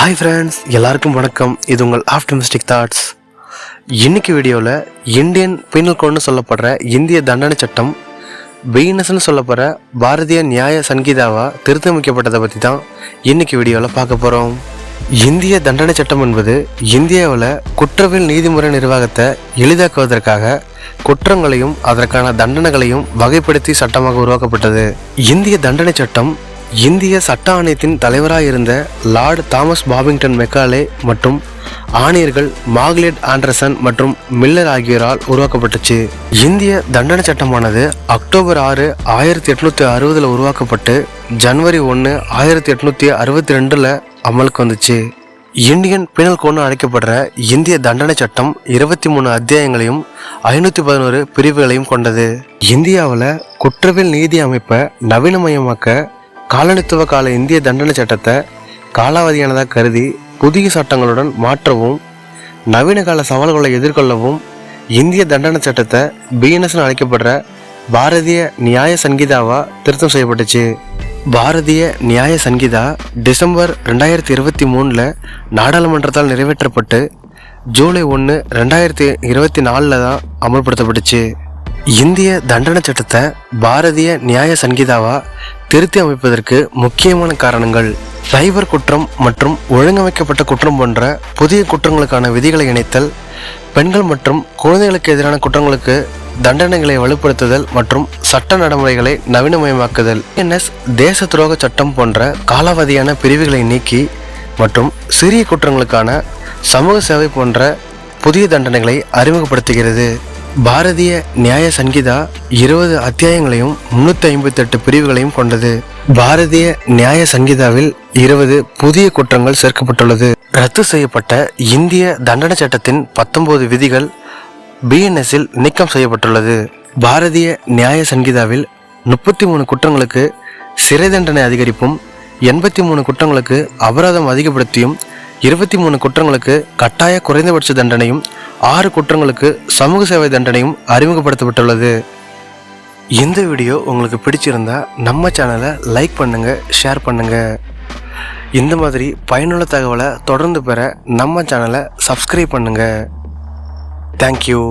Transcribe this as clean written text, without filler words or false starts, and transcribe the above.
Hi friends, எல்லாருக்கும் வணக்கம். இது உங்கள் ஆப்டிமிஸ்டிக் தாட்ஸ். இன்னைக்கு வீடியோவில் இந்தியன் பீனல் கோட்னு சொல்லப்படுற இந்திய தண்டனை சட்டம் பிஎன்எஸ்ன்னு சொல்லப்படுற பாரதிய நியாய சங்கீதாவா திருத்தமைக்கப்பட்டதை பற்றி தான் இன்னைக்கு வீடியோவில் பார்க்க போகிறோம். இந்திய தண்டனை சட்டம் என்பது இந்தியாவில் குற்றவியல் நீதிமுறை நிர்வாகத்தை எளிதாக்குவதற்காக குற்றங்களையும் அதற்கான தண்டனைகளையும் வகைப்படுத்தி சட்டமாக உருவாக்கப்பட்டது. இந்திய தண்டனை சட்டம் இந்திய சட்ட ஆணையத்தின் தலைவராக இருந்த லார்ட் தாமஸ் பாபிங்டன் மெக்காலே மற்றும் ஆணையர்கள் மார்கரெட் ஆண்டர்சன் மற்றும் மில்லர் ஆகியோரால் உருவாக்கப்பட்டுச்சு. இந்திய தண்டனை சட்டமானது அக்டோபர் 6, 1860 உருவாக்கப்பட்டு ஜனவரி 1, 1862 அமலுக்கு வந்துச்சு. இந்தியன் பீனல் கோட்னு அழைக்கப்படுற இந்திய தண்டனை சட்டம் 23 அத்தியாயங்களையும் 511 பிரிவுகளையும் கொண்டது. இந்தியாவில் குற்றவியல் நீதி அமைப்பை நவீனமயமாக்க காலனித்துவ கால இந்திய தண்டனை சட்டத்தை காலாவதியானதாக கருதி புதிய சட்டங்களுடன் மாற்றவும் நவீன கால சவால்களை எதிர்கொள்ளவும் இந்திய தண்டனை சட்டத்தை பிஎன்எஸ்ன்னு அழைக்கப்படுற பாரதிய நியாய சங்கீதாவா திருத்தம் செய்யப்பட்டுச்சு. பாரதிய நியாய சங்கீதா டிசம்பர் 2023 நாடாளுமன்றத்தால் நிறைவேற்றப்பட்டு ஜூலை 1, 2024 தான் அமல்படுத்தப்பட்டுச்சு. இந்திய தண்டனை சட்டத்தை பாரதிய நியாய சங்கீதாவா திருத்தி அமைப்பதற்கு முக்கியமான காரணங்கள்: சைபர் குற்றம் மற்றும் ஒழுங்கமைக்கப்பட்ட குற்றம் போன்ற புதிய குற்றங்களுக்கான விதிகளை இணைத்தல், பெண்கள் மற்றும் குழந்தைகளுக்கு எதிரான குற்றங்களுக்கு தண்டனைகளை வலுப்படுத்துதல் மற்றும் சட்ட நடைமுறைகளை நவீனமயமாக்குதல். பிஎன்எஸ் தேச துரோக சட்டம் போன்ற காலாவதியான பிரிவுகளை நீக்கி மற்றும் சிறிய குற்றங்களுக்கான சமூக சேவை போன்ற புதிய தண்டனைகளை அறிமுகப்படுத்துகிறது. பாரதிய நியாய சங்கீதா 20 அத்தியாயங்களையும் 358 பிரிவுகளையும் கொண்டது. பாரதிய நியாய சங்கீதாவில் 20 புதிய குற்றங்கள் சேர்க்கப்பட்டுள்ளது. ரத்து செய்யப்பட்ட இந்திய தண்டனை சட்டத்தின் 19 விதிகள் பிஎன்எஸ்ஸில் நீக்கம் செய்யப்பட்டுள்ளது. பாரதிய நியாய சங்கீதாவில் 33 குற்றங்களுக்கு சிறை தண்டனை அதிகரிப்பும், 83 குற்றங்களுக்கு அபராதம் அதிகப்படுத்தியும், 23 குற்றங்களுக்கு கட்டாய குறைந்தபட்ச தண்டனையும், 6 குற்றங்களுக்கு சமூக சேவை தண்டனையும் அறிமுகப்படுத்தப்பட்டுள்ளது. இந்த வீடியோ உங்களுக்கு பிடிச்சிருந்தா நம்ம சேனலை லைக் பண்ணுங்க, ஷேர் பண்ணுங்க. இந்த மாதிரி பயனுள்ள தகவலை தொடர்ந்து பெற நம்ம சேனலை சப்ஸ்கிரைப் பண்ணுங்க. தேங்க்யூ.